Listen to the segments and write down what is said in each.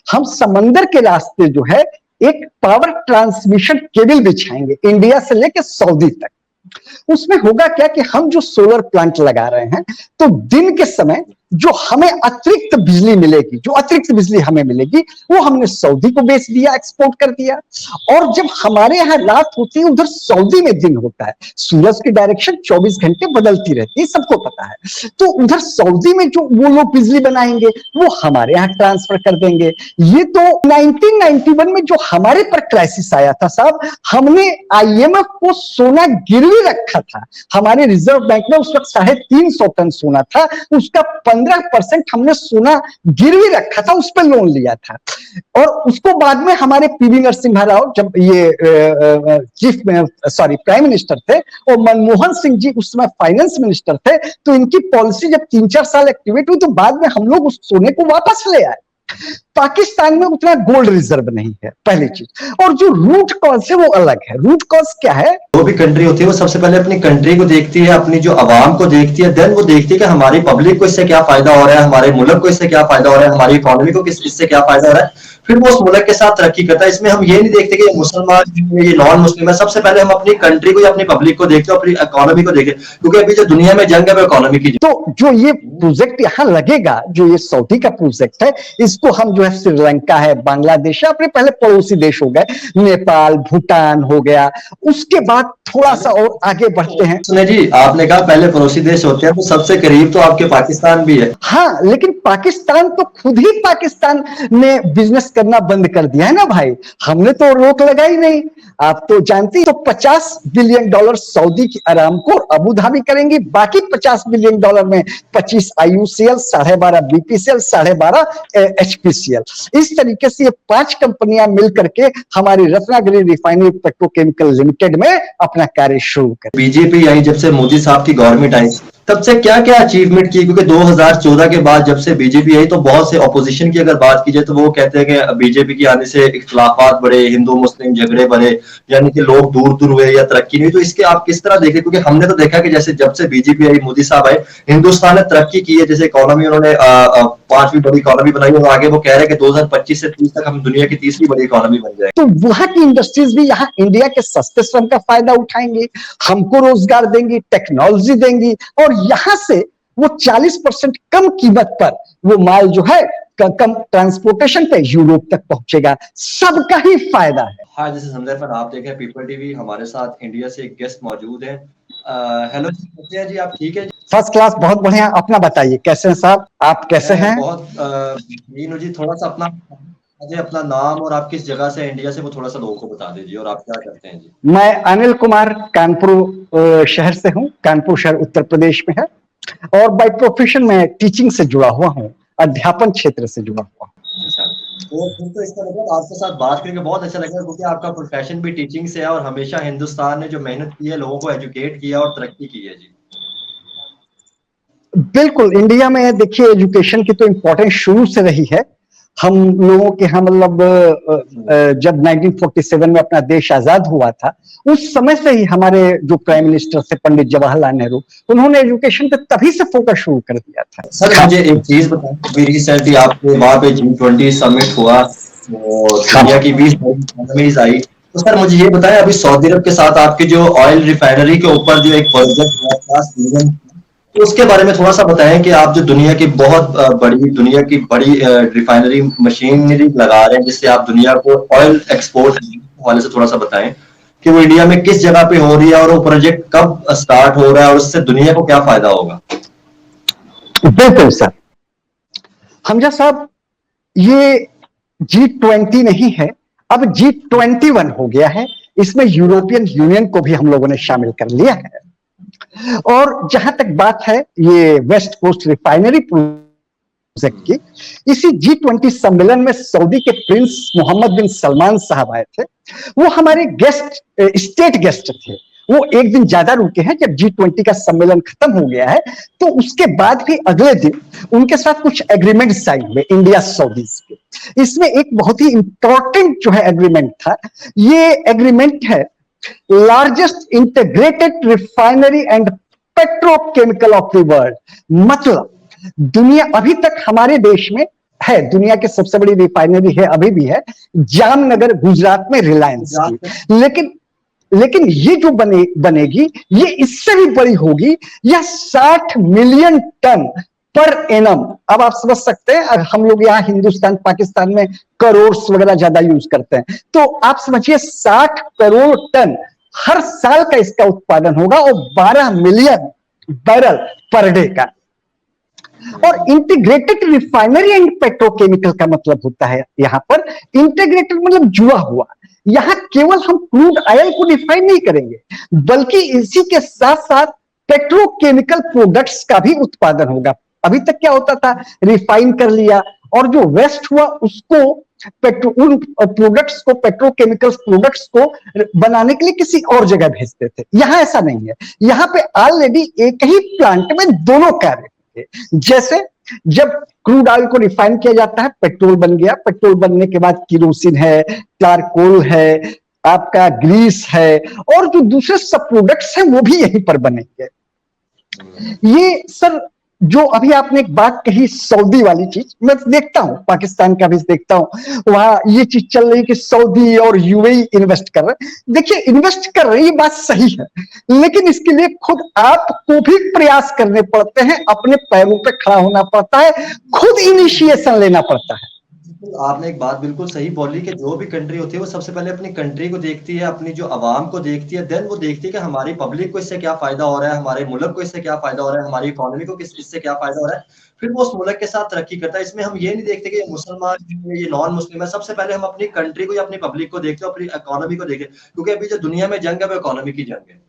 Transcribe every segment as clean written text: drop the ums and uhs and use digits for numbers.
हम समंदर के रास्ते जो है एक पावर ट्रांसमिशन केबल बिछाएंगे इंडिया से लेकर सऊदी तक। उसमें होगा क्या कि हम जो सोलर प्लांट लगा रहे हैं तो दिन के समय जो हमें अतिरिक्त बिजली मिलेगी, जो अतिरिक्त बिजली हमें मिलेगी वो हमने सऊदी को बेच दिया, एक्सपोर्ट कर दिया। और जब हमारे यहाँ रात होती है उधर सऊदी में दिन होता है, सूरज की डायरेक्शन 24 घंटे बदलती रहती है, सबको पता है। तो उधर सऊदी में जो वो लोग बिजली बनाएंगे वो हमारे यहाँ ट्रांसफर कर देंगे। ये तो 1991 में जो हमारे पर क्राइसिस आया था साहब, हमने IMF को सोना गिरवी रखा था। हमारे रिजर्व बैंक में उस वक्त 350 टन सोना था, उसका 15% हमने सोना गिरवी रखा था, उस पर लोन लिया था। और उसको बाद में हमारे PV नरसिम्हा राव जब ये प्राइम मिनिस्टर थे और मनमोहन सिंह जी उस समय फाइनेंस मिनिस्टर थे, तो इनकी पॉलिसी जब 3-4 साल एक्टिवेट हुई तो बाद में हम लोग उस सोने को वापस ले आए। पाकिस्तान में उतना गोल्ड रिजर्व नहीं है, पहली चीज। और जो रूट कॉज है वो अलग है। रूट कॉज क्या है? जो भी कंट्री होती है वो सबसे पहले अपनी कंट्री को देखती है, अपनी जो आवाम को देखती है, देन वो देखती है कि हमारी पब्लिक को इससे क्या फायदा हो रहा है, हमारे मुल्क को इससे क्या फायदा हो रहा है, हमारी इकोनॉमी को इससे क्या फायदा हो रहा है, फिर वो उस मुल्क के साथ तरक्की करता है। इसमें हम ये नहीं देखते कि ये मुसलमान ये नॉन मुस्लिम है, सबसे पहले हम अपनी कंट्री को या अपनी पब्लिक को देखते हैं, अपनी इकोनॉमी को देखते, क्योंकि अभी जो दुनिया में जंग है वो इकोनॉमी की। तो जो ये प्रोजेक्ट यहाँ लगेगा, जो ये सऊदी का प्रोजेक्ट है, इसको हम जो है श्रीलंका है, बांग्लादेश है, अपने पहले पड़ोसी देश हो गए, नेपाल, भूटान हो गया, उसके बाद थोड़ा सा और आगे बढ़ते हैं। सुने जी, आपने कहा पहले पड़ोसी देश होते हैं, तो सबसे करीब तो आपके पाकिस्तान भी है। हाँ, लेकिन पाकिस्तान तो खुद ही पाकिस्तान ने बिजनेस करना बंद कर दिया है ना भाई, हमने तो रोक लगाई नहीं। आप तो जानती, तो $50 बिलियन सऊदी की अरामको और अबू धाबी करेंगी, बाकी $50 बिलियन में 25 IOCL, 12.5 BPCL, 12.5 HPCL। इस तरीके से ये 5 कंपनियां मिलकर के हमारी रत्नागिरी रिफाइनरी पेट्रोकेमिकल लिमिटेड में अपना कार्य शुरू कर। बीजेपी आई जब से मोदी साहब की गवर्नमेंट आई, तब से क्या क्या अचीवमेंट की? क्योंकि 2014 के बाद जब से बीजेपी आई तो बहुत से ऑपोजिशन की अगर बात की जाए तो वो कहते हैं कि बीजेपी की आने से इख्तिलाफात बढ़े, हिंदू मुस्लिम झगड़े बढ़े, यानी कि लोग दूर दूर हुए या तरक्की नहीं। तो इसके आप किस तरह देखें? क्योंकि हमने तो देखा कि जैसे जब से बीजेपी आई, मोदी साहब आए, हिंदुस्तान ने तरक्की की है। जैसे इकोनॉमी उन्होंने 5वीं बड़ी इकोनॉमी बनाई और आगे वो कह रहे हैं कि 2025 से 30 तक हम दुनिया की 3री बड़ी इकोनॉमी बन जाए। तो वहां की इंडस्ट्रीज भी यहाँ इंडिया के सस्ते श्रम का फायदा उठाएंगे, हमको रोजगार देंगी, टेक्नोलॉजी देंगी, और यहाँ से वो 40% कम कीमत पर वो माल जो है कम ट्रांसपोर्टेशन पे यूरोप तक पहुंचेगा। सबका ही फायदा है। हाँ, जैसे संदर्भ पर आप देखें पीपल टीवी, हमारे साथ इंडिया से एक गेस्ट मौजूद है। हेलो जी, कैसे हैं जी आप? ठीक है? फर्स्ट क्लास, बहुत बढ़िया। अपना बताइए, कैसे हैं साहब, आप कैसे हैं? बहुत जी, थोड़ा सा अपना नाम और आप किस जगह से इंडिया से वो थोड़ा सा लोगों को बता दीजिए, और आप क्या करते हैं जी? मैं अनिल कुमार कानपुर शहर से हूँ। कानपुर शहर उत्तर प्रदेश में है, और बाय प्रोफेशन में टीचिंग से जुड़ा हुआ हूँ, अध्यापन क्षेत्र से जुड़ा हुआ हूँ। अच्छा, तो इसका मतलब आपके साथ बात करके बहुत अच्छा लगा, क्योंकि आपका प्रोफेशन भी टीचिंग से है और हमेशा हिंदुस्तान ने जो मेहनत की है, लोगों को एजुकेट किया और तरक्की की है जी। बिल्कुल, इंडिया में देखिए एजुकेशन की तो इम्पोर्टेंस शुरू से रही है। हम लोगों के यहाँ मतलब जब 1947 में अपना देश आजाद हुआ था, उस समय से ही हमारे जो प्राइम मिनिस्टर थे पंडित जवाहरलाल नेहरू, उन्होंने एजुकेशन पे तभी से फोकस शुरू कर दिया था। सर मुझे एक चीज बताएं, रिसेंटली आपके वहां पे G20 समिट हुआ और दुनिया की 20 इकोनॉमीज आई, तो सर मुझे ये बताएं, अभी सऊदी अरब के साथ आपके जो ऑयल रिफाइनरी के ऊपर जो एक प्रोजेक्ट हुआ था, तो उसके बारे में थोड़ा सा बताएं कि आप जो दुनिया की बड़ी रिफाइनरी मशीनरी लगा रहे हैं, जिससे आप दुनिया को ऑयल एक्सपोर्ट वाले से थोड़ा सा बताएं कि वो इंडिया में किस जगह पे हो रही है और वो प्रोजेक्ट कब स्टार्ट हो रहा है और उससे दुनिया को क्या फायदा होगा? बिल्कुल सर, हमजा साहब, ये G20 नहीं है, अब G21 हो गया है। इसमें यूरोपियन यूनियन को भी हम लोगों ने शामिल कर लिया है। और जहां तक बात है ये वेस्ट कोस्ट रिफाइनरी प्रोजेक्ट की, इसी G20 सम्मेलन में सऊदी के प्रिंस मोहम्मद बिन सलमान साहब आए थे। वो हमारे स्टेट गेस्ट थे। वो एक दिन ज्यादा रुके हैं। जब G20 का सम्मेलन खत्म हो गया है तो उसके बाद भी अगले दिन उनके साथ कुछ एग्रीमेंट साइन हुए इंडिया सऊदी के। इसमें एक बहुत ही इंपॉर्टेंट जो है एग्रीमेंट था, ये एग्रीमेंट है largest integrated refinery and petrochemical of the world. मतलब दुनिया, अभी तक हमारे देश में है, दुनिया की सबसे बड़ी रिफाइनरी है, अभी भी है, जामनगर गुजरात में, रिलायंस की। लेकिन ये जो बनेगी ये इससे भी बड़ी होगी, यह 60 मिलियन टन पर एनम। अब आप समझ सकते हैं, हम लोग यहाँ हिंदुस्तान पाकिस्तान में करोड़ वगैरह ज्यादा यूज करते हैं, तो आप समझिए 60 करोड़ टन हर साल का इसका उत्पादन होगा, और 12 मिलियन बैरल पर डे का। और इंटीग्रेटेड रिफाइनरी एंड पेट्रोकेमिकल का मतलब होता है यहां पर, इंटीग्रेटेड मतलब जुड़ा हुआ। यहां केवल हम क्रूड ऑयल को रिफाइन नहीं करेंगे, बल्कि इसी के साथ साथ पेट्रोकेमिकल प्रोडक्ट्स का भी उत्पादन होगा। अभी तक क्या होता था, रिफाइन कर लिया और जो वेस्ट हुआ उसको उन प्रोडक्ट्स को, पेट्रोकेमिकल प्रोडक्ट्स को बनाने के लिए किसी और जगह भेजते थे। यहां ऐसा नहीं है, यहां पे ऑलरेडी एक ही प्लांट में दोनों कार्य। जैसे जब क्रूड ऑयल को रिफाइन किया जाता है, पेट्रोल बन गया, पेट्रोल बनने के बाद किरोसिन है, चारकोल है, आपका ग्रीस है, और जो दूसरे सब प्रोडक्ट्स हैं वो भी यहीं पर बनेंगे। ये सर जो अभी आपने एक बात कही सऊदी वाली चीज, मैं देखता हूं, पाकिस्तान का भी देखता हूं, वहां ये चीज चल रही कि सऊदी और यूएई इन्वेस्ट कर रहे हैं। देखिए, इन्वेस्ट कर रहे हैं, ये बात सही है, लेकिन इसके लिए खुद आपको भी प्रयास करने पड़ते हैं, अपने पैरों पे खड़ा होना पड़ता है, खुद इनिशिएशन लेना पड़ता है। आपने एक बात बिल्कुल सही बोली कि जो भी कंट्री होती है वो सबसे पहले अपनी कंट्री को देखती है, अपनी जो आवाम को देखती है, देन वो देखती है कि हमारी पब्लिक को इससे क्या फायदा हो रहा है, हमारे मुल्क को इससे क्या फायदा हो रहा है, हमारी इकोनॉमी को इससे क्या फायदा हो रहा है, फिर वो उस मुल्क के साथ तरक्की करता है। इसमें हम ये नहीं देखते कि ये मुसलमान है, ये नॉन मुस्लिम है, सबसे पहले हम अपनी कंट्री को या अपनी पब्लिक को देखते हैं, अपनी इकोनॉमी को देखते हैं, क्योंकि अभी जो दुनिया में जंग है वो इकोनॉमी की जंग है।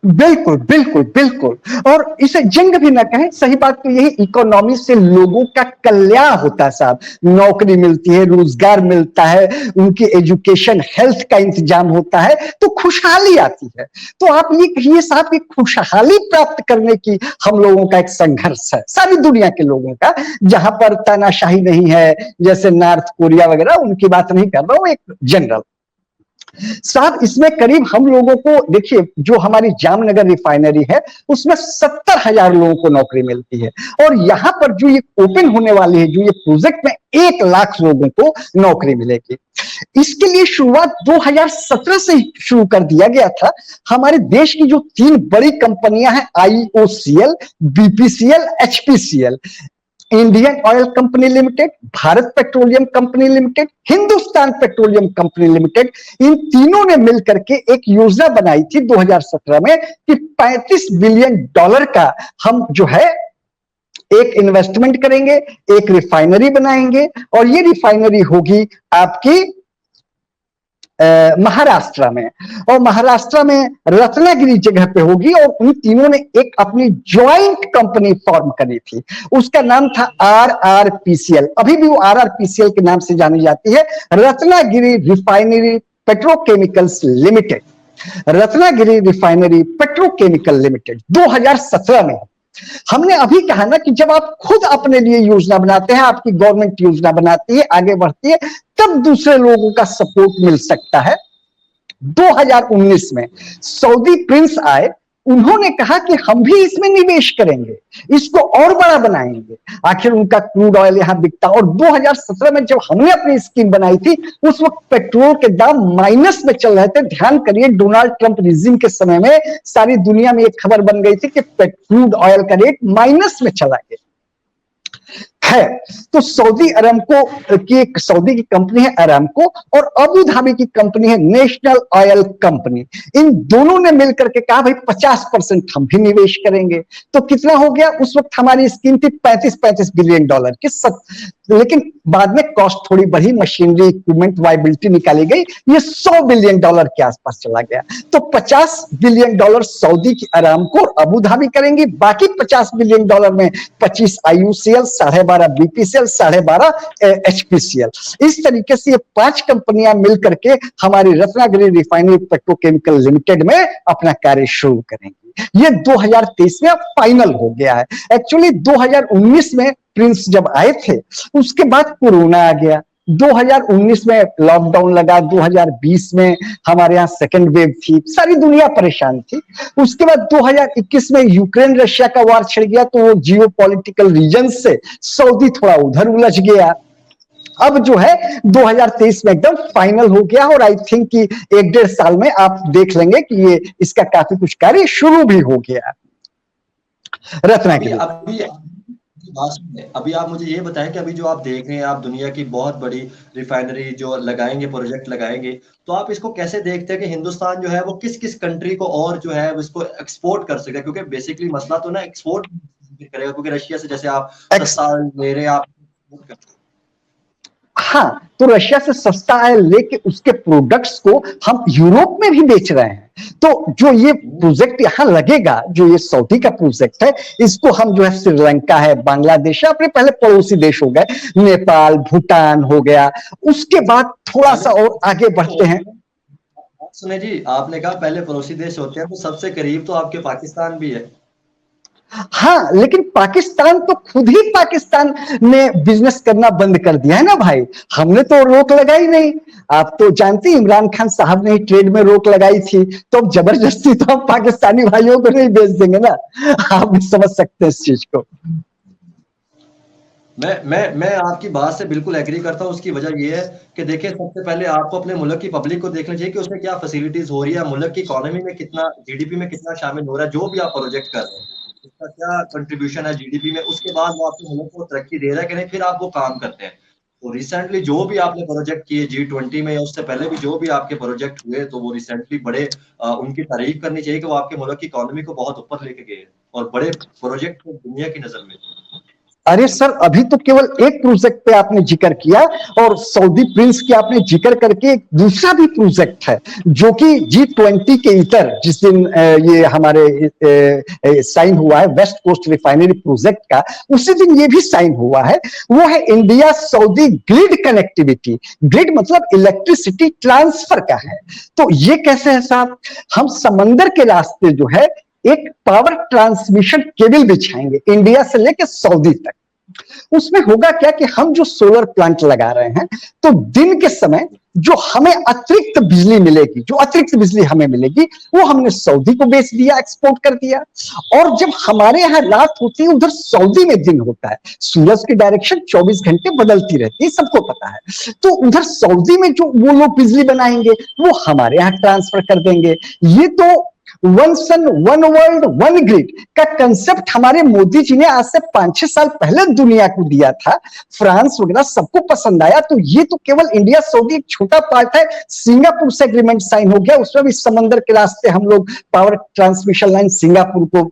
बिल्कुल बिल्कुल बिल्कुल, और इसे जंग भी ना कहें, सही बात तो यही, इकोनॉमी से लोगों का कल्याण होता है साहब, नौकरी मिलती है, रोजगार मिलता है, उनकी एजुकेशन, हेल्थ का इंतजाम होता है, तो खुशहाली आती है। तो आप ये कहिए साहब कि खुशहाली प्राप्त करने की हम लोगों का एक संघर्ष है, सारी दुनिया के लोगों का, जहां पर तानाशाही नहीं है, जैसे नॉर्थ कोरिया वगैरह, उनकी बात नहीं कर रहा हूं, एक जनरल साहब। इसमें करीब हम लोगों को, देखिए जो हमारी जामनगर रिफाइनरी है उसमें 70,000 लोगों को नौकरी मिलती है, और यहां पर जो ये ओपन होने वाली है, जो ये प्रोजेक्ट में 1 लाख लोगों को नौकरी मिलेगी। इसके लिए शुरुआत 2017 से ही शुरू कर दिया गया था। हमारे देश की जो 3 बड़ी कंपनियां हैं, IOCL, BPCL, HPCL, Indian oil company limited, Bharat petroleum company limited, Hindustan petroleum company limited, इन तीनों ने मिलकर के एक योजना बनाई थी 2017 में कि $35 बिलियन का हम जो है एक इन्वेस्टमेंट करेंगे, एक रिफाइनरी बनाएंगे, और ये रिफाइनरी होगी आपकी महाराष्ट्र में, और महाराष्ट्र में रत्नागिरी जगह पे होगी। और उन तीनों ने एक अपनी ज्वाइंट कंपनी फॉर्म करी थी, उसका नाम था RRPCL, अभी भी वो RRPCL के नाम से जानी जाती है, Ratnagiri refinery petrochemicals limited. Ratnagiri refinery petrochemical limited 2017 में। हमने अभी कहा ना कि जब आप खुद अपने लिए योजना बनाते हैं, आपकी गवर्नमेंट योजना बनाती है, आगे बढ़ती है, तब दूसरे लोगों का सपोर्ट मिल सकता है। 2019 में सऊदी प्रिंस आए, उन्होंने कहा कि हम भी इसमें निवेश करेंगे, इसको और बड़ा बनाएंगे, आखिर उनका क्रूड ऑयल यहां बिकता। और 2017 में जब हमने अपनी स्कीम बनाई थी, उस वक्त पेट्रोल के दाम माइनस में चल रहे थे। ध्यान करिए, डोनाल्ड ट्रंप रिजिम के समय में सारी दुनिया में एक खबर बन गई थी कि क्रूड ऑयल का रेट माइनस में चला गया है। तो सऊदी अरामको की एक सऊदी की कंपनी है अरामको, और अबू धाबी की कंपनी है नेशनल ऑयल कंपनी। इन दोनों ने मिलकर के कहा भाई 50% हम भी निवेश करेंगे। तो कितना हो गया, उस वक्त हमारी स्कीम थी $35 बिलियन की, लेकिन बाद में कॉस्ट थोड़ी बढ़ी, मशीनरी, इक्विपमेंट, वायबिलिटी निकाली गई, ये $100 बिलियन के आसपास चला गया। तो $50 बिलियन सऊदी की अरामको और अबू धाबी करेंगी, बाकी $50 बिलियन में 25 IOCL, 12.5 BPCL, 12.5 HPCL। इस तरीके से ये 5 कंपनियां मिलकर के हमारी रत्नागिरी रिफाइनरी पेट्रोकेमिकल लिमिटेड में अपना कार्य शुरू करेंगी। ये 2023 में फाइनल हो गया है। एक्चुअली 2019 में प्रिंस जब आए थे, उसके बाद कोरोना आ गया, 2019 में लॉकडाउन लगा, 2020 में हमारे यहाँ सेकेंड वेव थी, सारी दुनिया परेशान थी। उसके बाद 2021 में यूक्रेन रशिया का वार छिड़ गया, तो वो जियो पॉलिटिकल रीजन से सऊदी थोड़ा उधर उलझ गया। अब जो है 2023 में एकदम फाइनल हो गया, और आई थिंक कि 1-1.5 साल में आप देख लेंगे कि ये इसका काफी कुछ कार्य शुरू भी हो गया। रत्ना के अभी आप मुझे ये बताएं कि अभी जो आप देख रहे हैं, आप दुनिया की बहुत बड़ी रिफाइनरी जो लगाएंगे, प्रोजेक्ट लगाएंगे, तो आप इसको कैसे देखते हैं कि हिंदुस्तान जो है वो किस किस कंट्री को और जो है इसको एक्सपोर्ट कर सकता है? क्योंकि बेसिकली मसला तो ना एक्सपोर्ट करेगा, क्योंकि रशिया से जैसे आप सस्ता ले रहे हैं, आप हाँ, तो रशिया से सस्ता है लेके उसके प्रोडक्ट्स को हम यूरोप में भी बेच रहे हैं। तो जो ये प्रोजेक्ट यहाँ लगेगा, जो ये सऊदी का प्रोजेक्ट है, इसको हम जो है श्रीलंका है, बांग्लादेश है, अपने पहले पड़ोसी देश हो गए, नेपाल, भूटान हो गया, उसके बाद थोड़ा सा और आगे बढ़ते हैं। सुने जी, आपने कहा पहले पड़ोसी देश होते हैं, तो सबसे करीब तो आपके पाकिस्तान भी है। हाँ, लेकिन पाकिस्तान तो खुद ही पाकिस्तान ने बिजनेस करना बंद कर दिया है ना भाई, हमने तो रोक लगाई नहीं। आप तो जानते हैं इमरान खान साहब ने ट्रेड में रोक लगाई थी, तो अब जबरदस्ती तो हम पाकिस्तानी भाइयों को नहीं बेच देंगे ना। आप भी समझ सकते हैं इस चीज को। मैं आपकी बात से बिल्कुल एग्री करता हूँ। उसकी वजह ये है कि देखिए, सबसे पहले आपको अपने मुल्क की पब्लिक को देखना चाहिए कि उसमें क्या फैसिलिटीज हो रही है, मुल्क की इकोनॉमी में कितना, जीडीपी में कितना शामिल हो रहा है, जो भी आप प्रोजेक्ट कर रहे हैं उसका क्या कंट्रीब्यूशन है जीडीपी में, उसके बाद वो आपके मुल्क को तरक्की दे रहा है कि नहीं, फिर आप वो काम करते हैं। तो रिसेंटली जो भी आपने प्रोजेक्ट किए G20 में, या उससे पहले भी जो भी आपके प्रोजेक्ट हुए, तो वो रिसेंटली बड़े उनकी तारीफ करनी चाहिए कि वो आपके मुल्क की इकोनॉमी को बहुत ऊपर लेके गए और बड़े प्रोजेक्ट दुनिया की नजर में। अरे सर, अभी तो केवल एक प्रोजेक्ट पे आपने जिक्र किया, और सऊदी प्रिंस की आपने जिक्र करके एक दूसरा भी प्रोजेक्ट है जो कि G20 के इतर जिस दिन ये हमारे साइन हुआ है वेस्ट कोस्ट रिफाइनरी प्रोजेक्ट का, उसी दिन ये भी साइन हुआ है। वो है India Saudi grid connectivity. Grid मतलब इलेक्ट्रिसिटी ट्रांसफर का है। तो ये कैसे है साहब, हम समंदर के रास्ते जो है एक पावर ट्रांसमिशन केबल बिछाएंगे इंडिया से लेकर सऊदी तक। उसमें होगा क्या कि हम जो सोलर प्लांट लगा रहे हैं, तो दिन के समय जो हमें अतिरिक्त बिजली मिलेगी, जो अतिरिक्त बिजली हमें मिलेगी, वो हमने सऊदी को बेच दिया, एक्सपोर्ट कर दिया। और जब हमारे यहाँ रात होती है, उधर सऊदी में दिन होता है, सूरज की डायरेक्शन 24 घंटे बदलती रहती है, सबको पता है। तो उधर सऊदी में जो वो लोग बिजली बनाएंगे, वो हमारे यहाँ ट्रांसफर कर देंगे। ये तो one sun one world one grid का कंसेप्ट हमारे मोदी जी ने आज से 5-6 साल पहले दुनिया को दिया था। फ्रांस वगैरह सबको पसंद आया। तो ये तो केवल इंडिया सऊदी एक छोटा पार्ट है। सिंगापुर से एग्रीमेंट साइन हो गया, उसमें भी समंदर के रास्ते हम लोग पावर ट्रांसमिशन लाइन सिंगापुर को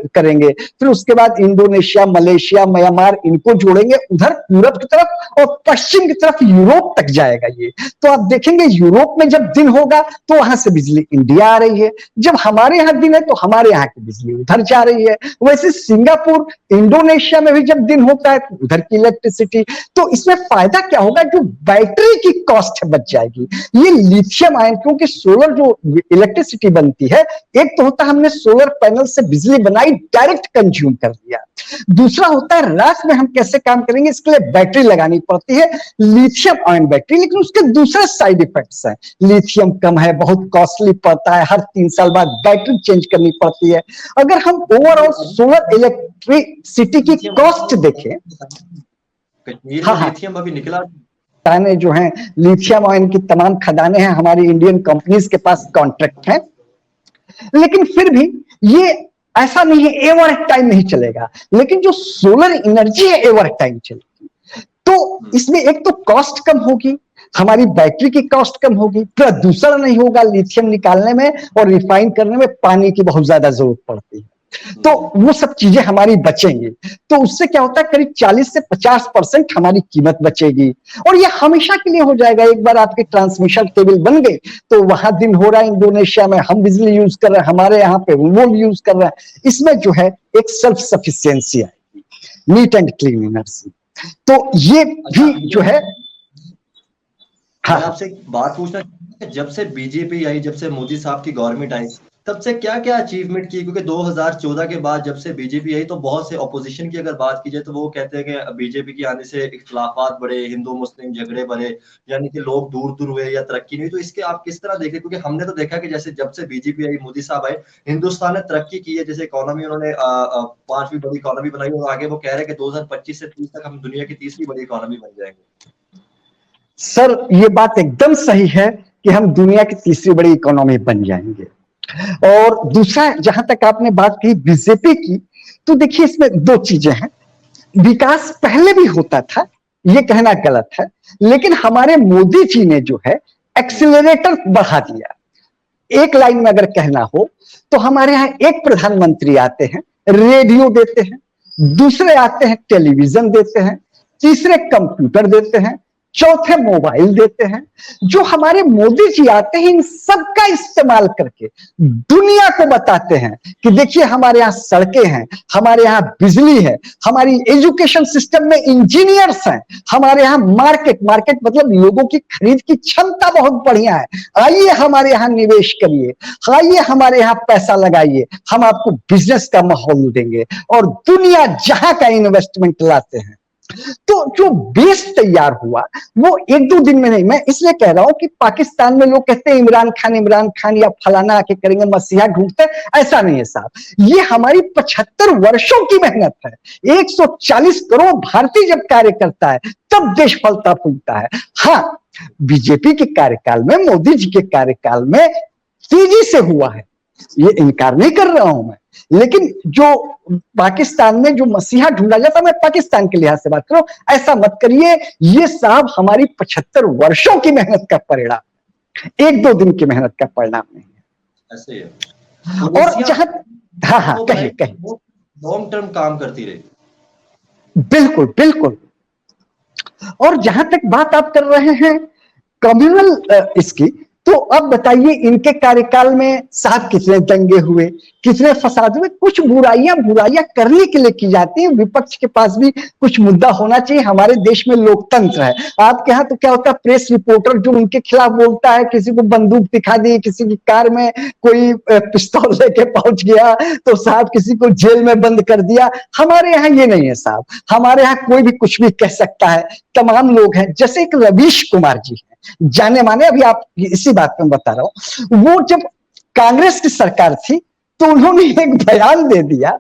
करेंगे। फिर उसके बाद इंडोनेशिया, मलेशिया, म्यांमार, इनको जोड़ेंगे। उधर पूरब की तरफ और पश्चिम की तरफ यूरोप तक जाएगा ये। तो आप देखेंगे यूरोप में जब दिन होगा तो वहां से बिजली इंडिया आ रही है, जब हमारे यहाँ दिन है तो हमारे यहाँ की बिजली उधर जा रही है। वैसे सिंगापुर, इंडोनेशिया में भी जब दिन होता है तो उधर की इलेक्ट्रिसिटी। तो इसमें फायदा क्या होगा, जो बैटरी की कॉस्ट बच जाएगी। ये लिथियम आयन, क्योंकि सोलर जो इलेक्ट्रिसिटी बनती है, एक तो होता है हमने सोलर पैनल से बिजली बनाई, डायरेक्ट कंज्यूम कर दिया। दूसरा होता है रात में हम कैसे काम करेंगे, इसके लिए बैटरी लगानी पड़ती है, लिथियम आयन बैटरी। लेकिन उसके दूसरे साइड इफेक्ट्स हैं। लिथियम कम है, बहुत कॉस्टली पड़ता है, हर 3 साल बाद बैटरी चेंज करनी पड़ती है। अगर हम ओवरऑल सोलर इलेक्ट्रिसिटी की कॉस्ट देखें, कश्मीर में लिथियम अभी निकला खदानें जो हैं, लिथियम आयन की तमाम खदानें हैं, हमारी इंडियन कंपनीज के पास कॉन्ट्रैक्ट है। लेकिन फिर भी ये ऐसा नहीं है एवर टाइम नहीं चलेगा, लेकिन जो सोलर एनर्जी है एवर टाइम चलेगी। तो इसमें एक तो कॉस्ट कम होगी, हमारी बैटरी की कॉस्ट कम होगी, प्रदूषण नहीं होगा। लिथियम निकालने में और रिफाइन करने में पानी की बहुत ज्यादा जरूरत पड़ती है, तो वो सब चीजें हमारी बचेंगी। तो उससे क्या होता है, करीब 40 से 50% हमारी कीमत बचेगी। और ये हमेशा के लिए हो जाएगा। एक बार आपके ट्रांसमिशन केबल बन गए तो वहां दिन हो रहा है इंडोनेशिया में, हम बिजली यूज कर रहे हैं, हमारे यहाँ पे वो यूज कर रहे हैं। इसमें जो है एक सेल्फ सफिशियंसी आएगी, नीट एंड क्लीन एनर्जी। तो ये भी जो है, हाँ, आपसे एक बात पूछना, जब से बीजेपी आई, जब से मोदी साहब की गवर्नमेंट आई, तब से क्या क्या अचीवमेंट की, क्योंकि 2014 के बाद जब से बीजेपी आई तो बहुत से ऑपोजिशन की अगर बात की जाए तो वो कहते हैं कि बीजेपी के आने से इख्तलाफात बढ़े, हिंदू मुस्लिम झगड़े बढ़े, यानी कि लोग दूर दूर हुए या तरक्की नहीं। तो इसके आप किस तरह देखें, क्योंकि हमने तो देखा कि जैसे जब से बीजेपी आई, मोदी साहब आए, हिंदुस्तान ने तरक्की की है। जैसे इकोनॉमी उन्होंने 5वीं बड़ी इकोनॉमी बनाई, और आगे वो कह रहे हैं कि 2025 से 30 तक हम दुनिया की 3री बड़ी इकोनॉमी बन जाएंगे। सर ये बात एकदम सही है कि हम दुनिया की 3री बड़ी इकोनॉमी बन जाएंगे। और दूसरा, जहां तक आपने बात की बीजेपी की, तो देखिए इसमें दो चीजें हैं। विकास पहले भी होता था, ये कहना गलत है, लेकिन हमारे मोदी जी ने जो है एक्सीलरेटर बढ़ा दिया। एक लाइन में अगर कहना हो तो हमारे यहाँ एक प्रधानमंत्री आते हैं, रेडियो देते हैं, दूसरे आते हैं टेलीविजन देते हैं, तीसरे कंप्यूटर देते हैं, चौथे मोबाइल देते हैं। जो हमारे मोदी जी आते हैं, इन सबका इस्तेमाल करके दुनिया को बताते हैं कि देखिए हमारे यहाँ सड़कें हैं, हमारे यहाँ बिजली है, हमारी एजुकेशन सिस्टम में इंजीनियर्स हैं, हमारे यहाँ मार्केट मतलब लोगों की खरीद की क्षमता बहुत बढ़िया है, आइए हमारे यहाँ निवेश करिए, आइए हमारे यहाँ पैसा लगाइए, हम आपको बिजनेस का माहौल देंगे। और दुनिया जहां का इन्वेस्टमेंट लाते हैं। तो जो बेस तैयार हुआ वो एक दो दिन में नहीं। मैं इसलिए कह रहा हूं कि पाकिस्तान में लोग कहते हैं इमरान खान या फलाना आके करेंगे, मसीहा ढूंढते हैं, ऐसा नहीं है साहब। ये हमारी 75 वर्षों की मेहनत है। 140 करोड़ भारतीय जब कार्य करता है तब देश फलता फूलता है। हाँ, बीजेपी के कार्यकाल में, मोदी जी के कार्यकाल में तेजी से हुआ है, ये इनकार नहीं कर रहा हूं मैं, लेकिन जो पाकिस्तान में जो मसीहा ढूंढा जाता, मैं पाकिस्तान के लिहाज से बात कर रहा हूं, ऐसा मत करिए। ये साहब हमारी 75 वर्षों की मेहनत का परिणाम, एक दो दिन की मेहनत का परिणाम नहीं है। ऐसे ही है। और जहां, हाँ कहिए लॉन्ग टर्म काम करती रही। बिल्कुल बिल्कुल। और जहां तक बात आप कर रहे हैं कम्युनल इसकी, तो अब बताइए इनके कार्यकाल में साहब कितने दंगे हुए, कितने फसाद हुए। कुछ बुराइयां करने के लिए की जाती है। विपक्ष के पास भी कुछ मुद्दा होना चाहिए। हमारे देश में लोकतंत्र है। आपके यहाँ तो क्या होता है, प्रेस रिपोर्टर जो उनके खिलाफ बोलता है, किसी को बंदूक दिखा दी, किसी की कार में कोई पिस्तौल लेके पहुंच गया तो साहब किसी को जेल में बंद कर दिया। हमारे यहाँ ये नहीं है साहब। हमारे यहाँ कोई भी कुछ भी कह सकता है। तमाम लोग हैं, जैसे एक रवीश कुमार जी है जाने माने, अभी आप इसी बात में बता रहा हूं, वो जब कांग्रेस की सरकार थी तो उन्होंने एक बयान दे दिया।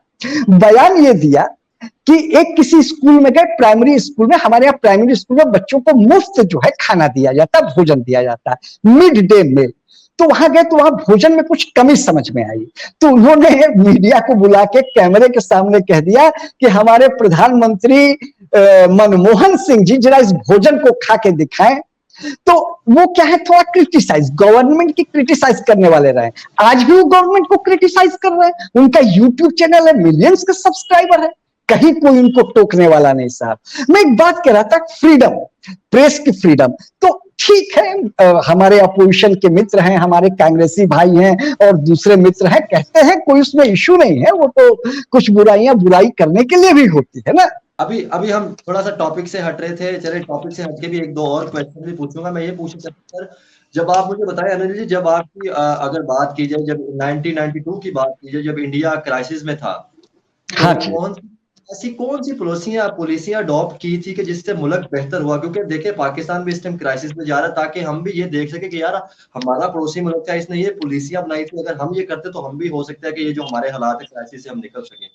बयान ये दिया कि एक किसी स्कूल में गए, प्राइमरी स्कूल में, हमारे यहाँ प्राइमरी स्कूल में बच्चों को मुफ्त जो है खाना दिया जाता है, भोजन दिया जाता है, मिड डे मील। तो वहां गए तो वहां भोजन में कुछ कमी समझ में आई, तो उन्होंने मीडिया को बुला के कैमरे के सामने कह दिया कि हमारे प्रधानमंत्री मनमोहन सिंह जी जरा इस भोजन को खा के दिखाएं। तो वो क्या है, थोड़ा क्रिटिसाइज, गवर्नमेंट की क्रिटिसाइज करने वाले रहे। आज भी वो गवर्नमेंट को क्रिटिसाइज कर रहे हैं। उनका यूट्यूब चैनल है, मिलियंस का सब्सक्राइबर है, कहीं कोई उनको टोकने वाला नहीं साहब। मैं एक बात कह रहा था, फ्रीडम, प्रेस की फ्रीडम, तो ठीक है, हमारे अपोजिशन के मित्र हैं, हमारे कांग्रेसी भाई हैं और दूसरे मित्र हैं, कहते हैं, कोई उसमें इश्यू नहीं है। वो तो कुछ बुराई करने के लिए भी होती है ना। अभी हम थोड़ा सा टॉपिक से हट रहे थे, चले टॉपिक से हटके भी एक दो और क्वेश्चन भी पूछूंगा। मैं ये पूछना चाहता हूं, जब आप मुझे बताएं अनिल जी, जब आपकी अगर बात की जाए, जब 1992 की बात की जाए, जब इंडिया क्राइसिस में था, हाँ तो ऐसी कौन सी पॉलिसियां अडॉप्ट की थी कि जिससे मुल्क बेहतर हुआ? क्योंकि देखिए पाकिस्तान भी इस टाइम क्राइसिस में जा रहा है, ताकि हम भी ये देख सके कि यार हमारा पड़ोसी मुल्क था, इसने ये पॉलिसियां बनाई थी, अगर हम ये करते तो हम भी हो सकता है कि ये जो हमारे हालात है क्राइसिस से हम निकल सके।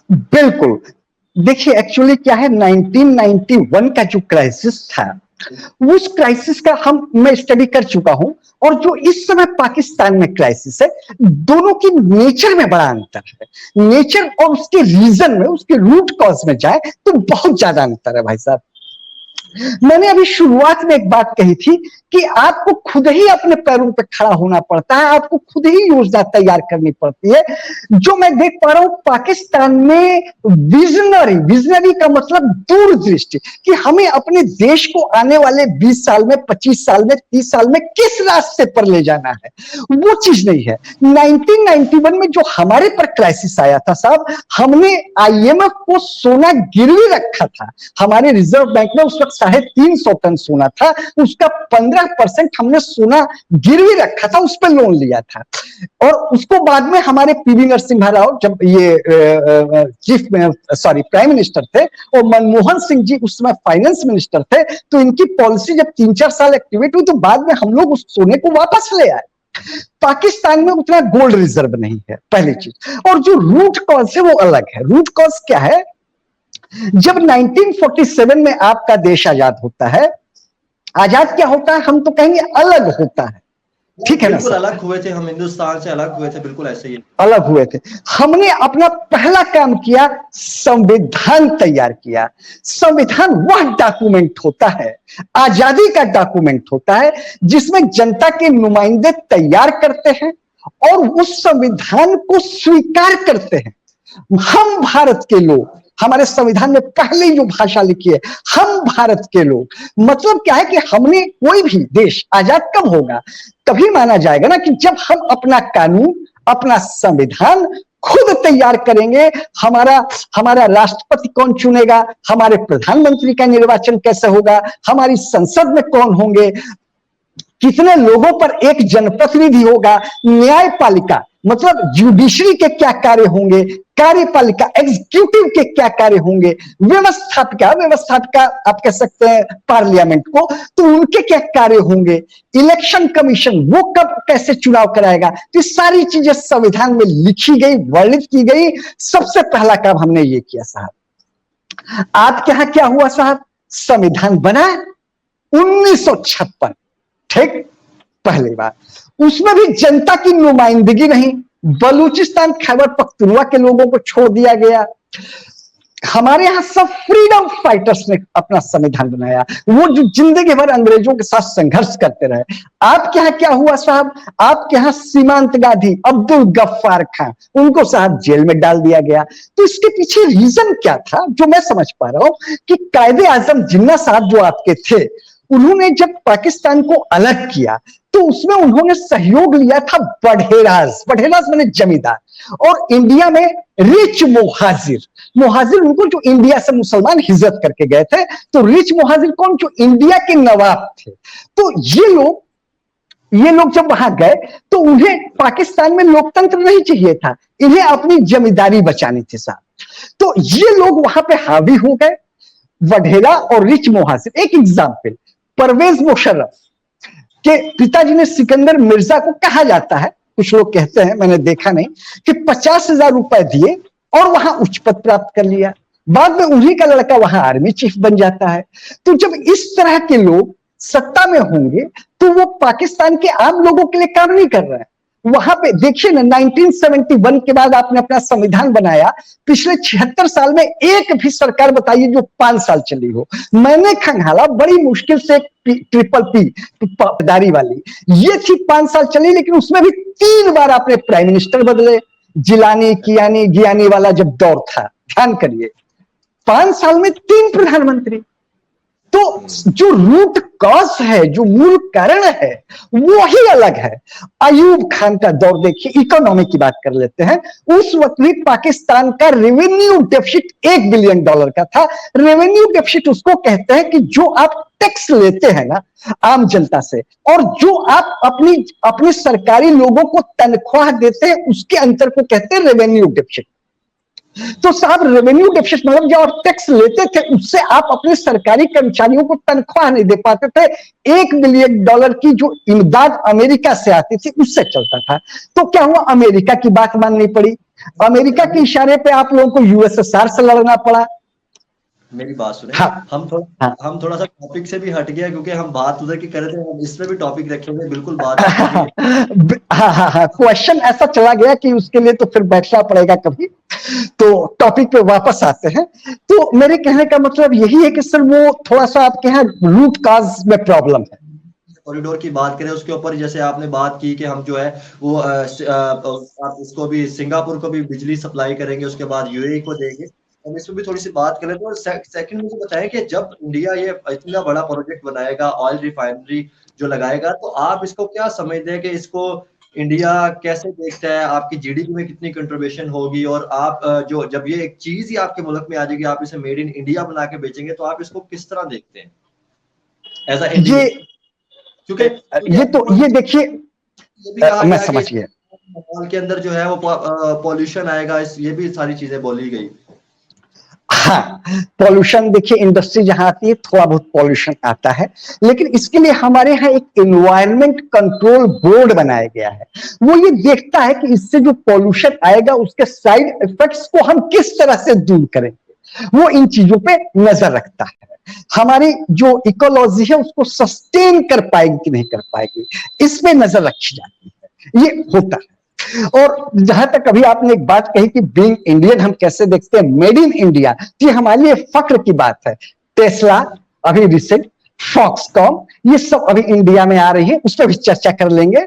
बिल्कुल। देखिए एक्चुअली क्या है, 1991 का जो क्राइसिस था, उस क्राइसिस का मैं स्टडी कर चुका हूं, और जो इस समय पाकिस्तान में क्राइसिस है, दोनों की नेचर में बड़ा अंतर है। नेचर और उसके रीजन में, उसके रूट कॉज में जाए तो बहुत ज्यादा अंतर है भाई साहब। मैंने अभी शुरुआत में एक बात कही थी कि आपको खुद ही अपने पैरों पर खड़ा होना पड़ता है, आपको खुद ही योजना तैयार करनी पड़ती है। जो मैं देख पा रहा हूं पाकिस्तान में, विजनरी का मतलब दूरदृष्टि, कि हमें अपने देश को आने वाले 20 साल में, 25 साल में, 30 साल में किस रास्ते पर ले जाना है, वो चीज नहीं है। 1991 में जो हमारे पर क्राइसिस आया था साहब, हमने IMF को सोना गिरवी रखा था। हमारे रिजर्व बैंक में उस वक्त 350 टन सोना था, उसका 15 15% हमने सोना गिरवी रखा था, उस पर लोन लिया था। और उसको बाद में हमारे पीवी नरसिम्हा राव जब ये प्राइम मिनिस्टर थे और मनमोहन सिंह जी उस समय फाइनेंस मिनिस्टर थे, तो इनकी पॉलिसी जब 3-4 साल एक्टिवेट हुई तो बाद में हम लोग उस सोने को वापस ले आए। पाकिस्तान में उतना गोल्ड रिजर्व नहीं है, पहली चीज। और जो रूट कॉज है वो अलग है। रूट कॉज क्या है? जब 1947 में आपका देश आजाद होता है, आजाद क्या होता है, हम तो कहेंगे अलग होता है, ठीक है ना? बिल्कुल अलग हुए थे हम, हिंदुस्तान से अलग हुए थे, बिल्कुल ऐसे ही अलग हुए थे। हमने अपना पहला काम किया, संविधान तैयार किया। संविधान वह डॉक्यूमेंट होता है, आजादी का डॉक्यूमेंट होता है, जिसमें जनता के नुमाइंदे तैयार करते हैं और उस संविधान को स्वीकार करते हैं। हम भारत के लोग, हमारे संविधान में पहले जो भाषा लिखी है, हम भारत के लोग, मतलब क्या है कि हमने कोई भी देश आजाद कब होगा, तभी माना जाएगा ना कि जब हम अपना कानून, अपना संविधान खुद तैयार करेंगे। हमारा राष्ट्रपति कौन चुनेगा, हमारे प्रधानमंत्री का निर्वाचन कैसे होगा, हमारी संसद में कौन होंगे, कितने लोगों पर एक जनप्रतिनिधि होगा, न्यायपालिका मतलब जुडिशरी के क्या कार्य होंगे, कार्यपालिका एग्जीक्यूटिव के क्या कार्य होंगे, व्यवस्थापिका आप कह सकते हैं पार्लियामेंट को, तो उनके क्या कार्य होंगे, इलेक्शन कमीशन वो कब कैसे चुनाव कराएगा, तो सारी चीजें संविधान में लिखी गई, वर्णित की गई। सबसे पहला काम हमने ये किया साहब। आपके यहां क्या हुआ साहब? संविधान बना 1956, ठीक, पहली बार। उसमें भी जनता की नुमाइंदगी नहीं, बलूचिस्तान खैबर पख्तूनवा के लोगों को छोड़ दिया गया। हमारे यहां सब फ्रीडम फाइटर्स ने अपना संविधान बनाया, वो जो जिंदगी भर अंग्रेजों के साथ संघर्ष करते रहे। आपके यहां क्या हुआ साहब? आपके यहां सीमांत गांधी, अब्दुल गफ्फार खान, उनको साहब जेल में डाल दिया गया। तो इसके पीछे रीजन क्या था, जो मैं समझ पा रहा हूं कि कायदे आजम जिन्ना साहब जो आपके थे, उन्होंने जब पाकिस्तान को अलग किया तो उसमें उन्होंने सहयोग लिया था बढेराज माने जमींदार, और इंडिया में रिच मुहाजिर उनको, जो इंडिया से मुसलमान हिजरत करके गए थे। तो रिच मुहाजिर कौन? जो इंडिया के नवाब थे। तो ये लोग जब वहां गए तो उन्हें पाकिस्तान में लोकतंत्र नहीं चाहिए था, इन्हें अपनी जमींदारी बचानी थी साहब। तो ये लोग वहां पे हावी हो गए, वढेरा और रिच मुहाजिर। एक एग्जाम्पल, परवेज मुशर्रफ के पिताजी ने सिकंदर मिर्जा को, कहा जाता है, कुछ लोग कहते हैं, मैंने देखा नहीं, कि 50,000 रुपए दिए और वहां उच्च पद प्राप्त कर लिया। बाद में उन्हीं का लड़का वहां आर्मी चीफ बन जाता है। तो जब इस तरह के लोग सत्ता में होंगे तो वो पाकिस्तान के आम लोगों के लिए काम नहीं कर रहे हैं। वहां पे देखिए ना, 1971 के बाद आपने अपना संविधान बनाया, पिछले 76 साल में एक भी सरकार बताइए जो 5 साल चली हो। मैंने खंगाला बड़ी मुश्किल से ट्रिपल पी दारी वाली, ये थी 5 साल चली, लेकिन उसमें भी 3 बार आपने प्राइम मिनिस्टर बदले। जिलानी कियानी गियानी वाला जब दौर था, ध्यान करिए, 5 साल में 3 प्रधानमंत्री। तो जो रूट कॉज है, जो मूल कारण है, वो ही अलग है। अयूब खान का दौर देखिए, इकोनॉमी की बात कर लेते हैं। उस वक्त भी पाकिस्तान का रेवेन्यू डेफिसिट $1 बिलियन का था। रेवेन्यू डेफिसिट उसको कहते हैं कि जो आप टैक्स लेते हैं ना आम जनता से, और जो आप अपनी सरकारी लोगों को तनख्वाह देते हैं, उसके अंतर को कहते हैं रेवेन्यू डेफिसिट। तो साहब रेवेन्यू डेफिसिट मतलब जो आप टैक्स लेते थे, उससे आप अपने सरकारी कर्मचारियों को तनख्वाह नहीं दे पाते थे। $1 बिलियन की जो इमदाद अमेरिका से आती थी, उससे चलता था। तो क्या हुआ? अमेरिका की बात माननी पड़ी। अमेरिका के इशारे पे आप लोगों को यूएसएसआर से लड़ना पड़ा। मेरी बात सुने। हाँ, हम थोड़ा सा टॉपिक से भी हट गया, क्योंकि हम बात उधर की कर रहे थे, हम इसमें भी टॉपिक रखेंगे, बिल्कुल बात हाँ, क्वेश्चन ऐसा चला गया कि उसके लिए तो फिर बैठना पड़ेगा कभी। तो टॉपिक पे वापस आते हैं। तो मेरे कहने का मतलब यही है कि सर वो थोड़ा सा आपके यहाँ रूट कॉज में प्रॉब्लम है। कॉरिडोर की बात करें, उसके ऊपर जैसे आपने बात की कि हम जो है वो आप उसको भी, सिंगापुर को भी बिजली सप्लाई करेंगे, उसके बाद यूएई को देंगे। हम इसमें भी थोड़ी सी बात करें तो सेकंड मुझे बताएं कि जब इंडिया ये इतना बड़ा प्रोजेक्ट बनाएगा, ऑयल रिफाइनरी जो लगाएगा, तो आप इसको क्या समझते हैं कि इसको इंडिया कैसे देखता है? आपकी जीडीपी में कितनी कंट्रीब्यूशन होगी? और आप जो जब ये एक चीज ही आपके मुल्क में आ जाएगी, आप इसे मेड इन इंडिया बना के बेचेंगे, तो आप इसको किस तरह देखते हैं एज अ इंडिया? क्योंकि ये देखिए, ये भी कहा मैं गया समझ कि गया। माहौल के अंदर जो है वो पॉल्यूशन आएगा, ये भी सारी चीजें बोली गई। हाँ, पॉल्यूशन देखिए, इंडस्ट्री जहां आती है थोड़ा बहुत पॉल्यूशन आता है, लेकिन इसके लिए हमारे यहाँ एक एनवायरमेंट कंट्रोल बोर्ड बनाया गया है। वो ये देखता है कि इससे जो पॉल्यूशन आएगा उसके साइड इफेक्ट्स को हम किस तरह से दूर करेंगे, वो इन चीजों पे नजर रखता है। हमारी जो इकोलॉजी है उसको सस्टेन कर पाएगी कि नहीं कर पाएगी, इसमें नजर रखी जाती है, ये होता है। और जहां तक अभी आपने एक बात कही कि बीइंग इंडियन हम कैसे देखते हैं, मेड इन इंडिया, तो ये हमारे लिए फक्र की बात है। टेस्ला अभी रिसेंट, फॉक्सकॉन, ये सब अभी इंडिया में आ रही है, उस पर भी चर्चा कर लेंगे।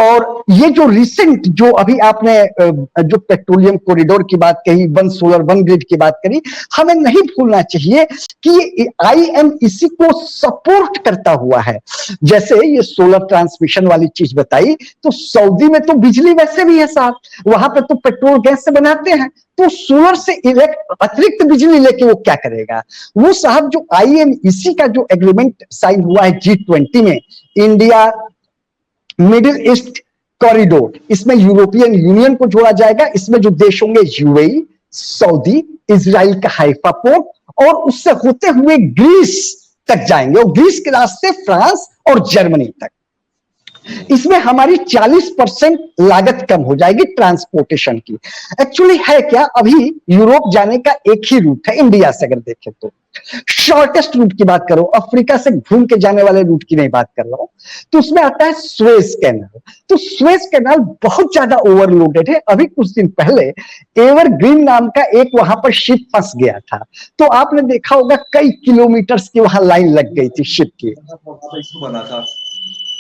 और ये जो रिसेंट जो अभी आपने जो पेट्रोलियम कॉरिडोर की बात कही, वन सोलर वन ग्रिड की बात करी, हमें नहीं भूलना चाहिए कि IMEC को सपोर्ट करता हुआ है। जैसे ये सोलर ट्रांसमिशन वाली चीज बताई, तो सऊदी में तो बिजली वैसे भी है साहब, वहां पे तो पेट्रोल गैस से बनाते हैं, तो सोलर से अतिरिक्त बिजली लेके वो क्या करेगा। वो साहब जो IMEC का जो एग्रीमेंट साइन हुआ है G20 में, इंडिया मिडिल ईस्ट कॉरिडोर, इसमें यूरोपियन यूनियन को जोड़ा जाएगा। इसमें जो देश होंगे UAE, सऊदी, इजराइल का हाइफा पोर्ट, और उससे होते हुए ग्रीस तक जाएंगे, और ग्रीस के रास्ते फ्रांस और जर्मनी तक। इसमें हमारी 40% लागत कम हो जाएगी ट्रांसपोर्टेशन की। एक्चुअली है क्या, अभी यूरोप जाने का एक ही रूट है इंडिया से अगर देखें तो, शॉर्टेस्ट रूट की बात करो, अफ्रीका से घूम के जाने वाले रूट की नहीं बात कर रहा हूं, तो उसमें आता है सुएज कैनाल। तो सुएज कैनाल बहुत ज्यादा ओवरलोडेड है। अभी कुछ दिन पहले एवरग्रीन नाम का एक वहां पर शिप फंस गया था, तो आपने देखा होगा कई किलोमीटर की वहां लाइन लग गई थी शिप की। बना था।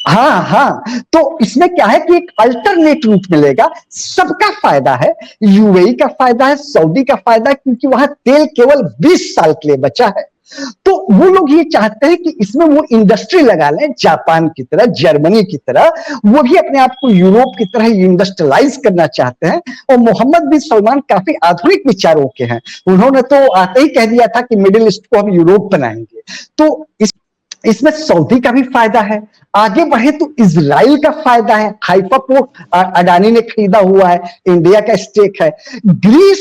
हाँ हाँ, तो इसमें क्या है कि एक अल्टरनेट रूट मिलेगा, सबका फायदा है, UAE का फायदा है, सऊदी का फायदा है, क्योंकि वहां तेल केवल 20 साल के लिए बचा है। तो वो लोग ये चाहते हैं कि इसमें वो इंडस्ट्री लगा लें, जापान की तरह, जर्मनी की तरह, वो भी अपने आप को यूरोप की तरह इंडस्ट्रियलाइज करना चाहते हैं। और मोहम्मद बिन सलमान काफी आधुनिक विचारों के हैं, उन्होंने तो आते ही कह दिया था कि मिडिल ईस्ट को हम यूरोप बनाएंगे। तो इसमें सऊदी का भी फायदा है, आगे बढ़े तो इजराइल का फायदा है, हाइफा पोर्ट अडानी ने खरीदा हुआ है, इंडिया का स्टेक है, ग्रीस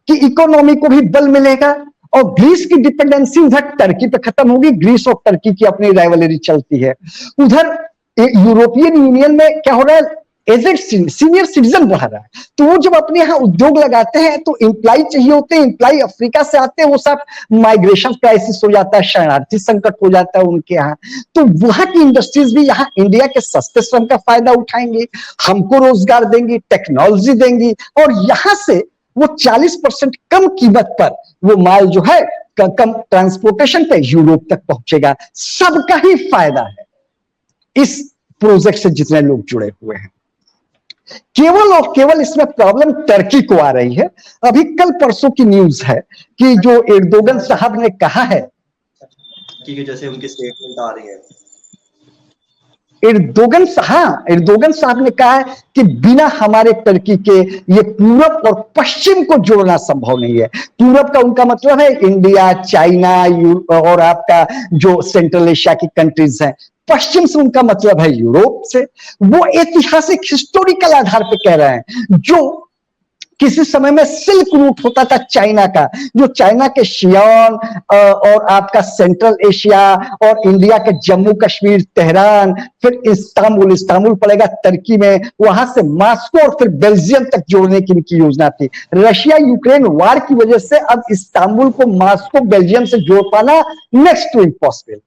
की इकोनॉमी को भी बल मिलेगा, और ग्रीस की डिपेंडेंसी उधर टर्की पे खत्म होगी। ग्रीस और टर्की की अपनी राइवलरी चलती है। उधर यूरोपियन यूनियन में क्या हो रहा है, एजेड सीनियर सिटीजन बढ़ रहा है, तो वो जब अपने यहाँ उद्योग लगाते हैं तो एम्प्लॉय चाहिए होते हैं, एम्प्लॉय अफ्रीका से आते हैं, वो सब माइग्रेशन क्राइसिस हो जाता है, शरणार्थी संकट हो जाता है उनके यहाँ, तो वहां की इंडस्ट्रीज भी यहाँ इंडिया के सस्ते श्रम का फायदा उठाएंगे, हमको रोजगार देंगी, टेक्नोलॉजी देंगी, और यहाँ से वो 40% कम कीमत पर वो माल जो है कम ट्रांसपोर्टेशन पे यूरोप तक पहुंचेगा। सबका ही फायदा है इस प्रोजेक्ट से जितने लोग जुड़े हुए हैं। केवल और केवल इसमें प्रॉब्लम टर्की को आ रही है। अभी कल परसों की न्यूज है कि जो एर्दोगन साहब ने कहा है कि जैसे उनकी स्टेटमेंट आ रही है, एर्दोगन साहब ने कहा है कि बिना हमारे टर्की के ये पूरब और पश्चिम को जोड़ना संभव नहीं है। पूरब का उनका मतलब है इंडिया, चाइना और आपका जो सेंट्रल एशिया की कंट्रीज हैं। पश्चिम से उनका मतलब है यूरोप से। वो ऐतिहासिक हिस्टोरिकल आधार पे कह रहे हैं, जो किसी समय में सिल्क रूट होता था चाइना का, जो चाइना के शियान और आपका सेंट्रल एशिया और इंडिया के जम्मू कश्मीर, तेहरान, फिर इस्तांबुल पड़ेगा टर्की में, वहां से मॉस्को और फिर बेल्जियम तक जोड़ने की इनकी योजना थी। रशिया यूक्रेन वार की वजह से अब इस्तांबुल को मॉस्को बेल्जियम से जोड़ पाना नेक्स्ट टू इम्पॉसिबल,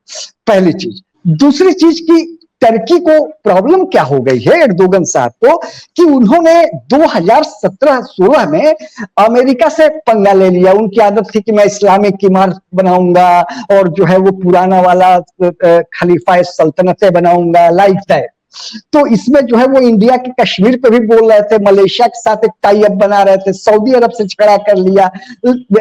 पहली चीज। दूसरी चीज की टर्की को प्रॉब्लम क्या हो गई है एर्दोगन साहब को, कि उन्होंने 2017-16 में अमेरिका से पंगा ले लिया। उनकी आदत थी कि मैं इस्लामिक इमारत बनाऊंगा और जो है वो पुराना वाला खलीफा सल्तनतें बनाऊंगा, लाइक दैट। तो इसमें जो है वो इंडिया के कश्मीर पे भी बोल रहे थे, मलेशिया के साथ एक टाई अप बना रहे थे, सऊदी अरब से झगड़ा कर लिया,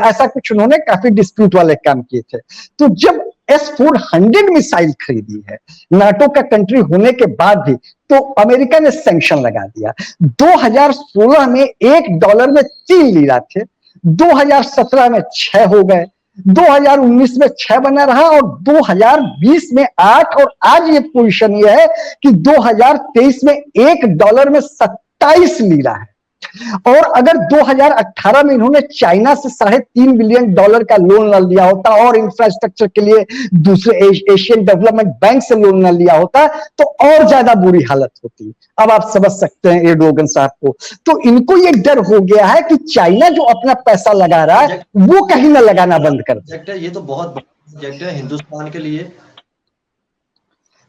ऐसा कुछ उन्होंने काफी डिस्प्यूट वाले काम किए थे। तो जब S-400 मिसाइल खरीदी है नाटो का कंट्री होने के बाद भी, तो अमेरिका ने सैंक्शन लगा दिया। 2016 में $1 में 3 लीरा थे, 2017 में 6 हो गए, 2019 में 6 बना रहा और 2020 में 8, और आज ये पोजीशन ये है कि 2023 में $1 में 27 लीरा है। और अगर 2018 में इन्होंने चाइना से $3.5 बिलियन का लोन न लिया होता और इंफ्रास्ट्रक्चर के लिए दूसरे एशियन डेवलपमेंट बैंक से लोन न लिया होता तो और ज्यादा बुरी हालत होती। अब आप समझ सकते हैं एर्डोगन साहब को। तो इनको ये डर हो गया है कि चाइना जो अपना पैसा लगा रहा है वो कहीं ना लगाना बंद कर दे। ये तो बहुत बड़ा प्रोजेक्ट है हिंदुस्तान के लिए।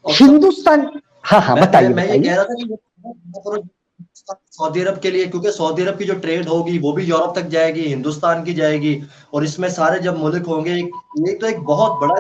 हिंदुस्तान, हाँ बताइए। मैं ये कह रहा था कि सऊदी अरब के लिए, क्योंकि सऊदी अरब की जो ट्रेड होगी वो भी यूरोप तक जाएगी, हिंदुस्तान की जाएगी, और इसमें सारे जब मुल्क होंगे तो एक बहुत बड़ा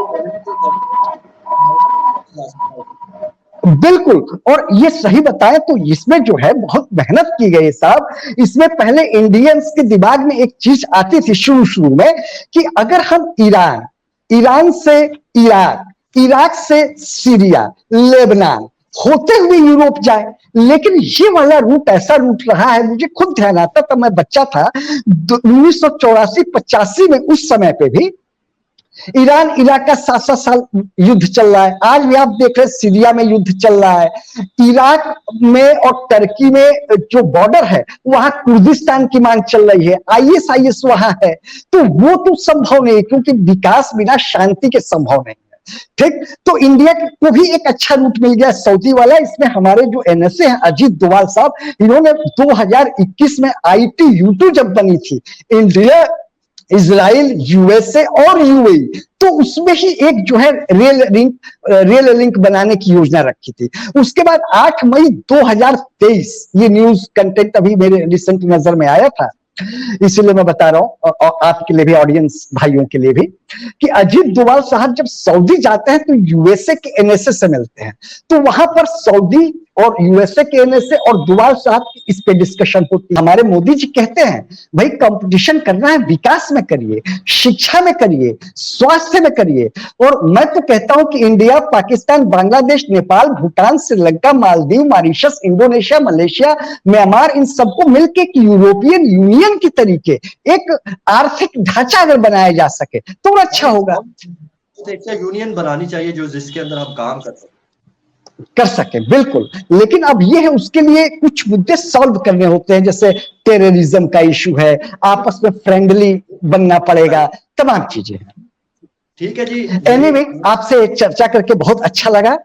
बिल्कुल। और ये सही बताएं तो इसमें जो है बहुत मेहनत की गई साहब। इसमें पहले इंडियंस के दिमाग में एक चीज आती थी शुरू में कि अगर हम ईरान से इराक, इराक से सीरिया, लेबनान होते हुए यूरोप जाए, लेकिन ये वाला रूट ऐसा रूट रहा है, मुझे खुद ध्यान आता तब मैं बच्चा था 1984-85 में, उस समय पे भी ईरान इराक का 7-7 साल युद्ध चल रहा है। आज भी आप देख रहे हैं सीरिया में युद्ध चल रहा है। इराक में और टर्की में जो बॉर्डर है वहां कुर्दिस्तान की मांग चल रही है, ISIS वहां है। तो वो तो संभव नहीं, क्योंकि विकास बिना शांति के संभव नहीं है। ठीक, तो इंडिया को भी एक अच्छा रूट मिल गया सऊदी वाला। इसमें हमारे जो NSA हैं अजीत डोभाल साहब, इन्होंने 2021 में ITU2 जब बनी थी, इंडिया, इजराइल, USA और UAE, तो उसमें ही एक जो है रेल लिंक बनाने की योजना रखी थी। उसके बाद 8 मई 2023, ये न्यूज कंटेंट अभी मेरे रिसेंट नजर में आया था, इसीलिए मैं बता रहा हूं और आपके लिए भी, ऑडियंस भाइयों के लिए भी, कि अजीत डोभाल साहब जब सऊदी जाते हैं तो USA के NSA से मिलते हैं। तो वहां पर सऊदी और USA के NSA और डोभाल साहब की इस पे डिस्कशन होती है। हमारे मोदी जी कहते हैं भाई कंपटीशन करना है, विकास में करिए, शिक्षा में करिए, स्वास्थ्य में करिए। और मैं तो कहता हूं कि India, Pakistan, Bangladesh, Nepal, Bhutan, Sri Lanka, Maldives, Mauritius, Indonesia, Malaysia, Myanmar, इन सबको मिलकर एक यूरोपियन यूनियन की तरीके एक आर्थिक ढांचा अगर बनाया जा सके तो अच्छा होगा। यूनियन बनानी चाहिए जो जिसके अंदर हम काम कर सके, बिल्कुल। लेकिन अब ये है, उसके लिए कुछ मुद्दे सॉल्व करने होते हैं, जैसे टेररिज्म का इशू है, आपस में फ्रेंडली बनना पड़ेगा, तमाम चीजें हैं। ठीक है जी। एनीवे, आपसे चर्चा करके बहुत अच्छा लगा।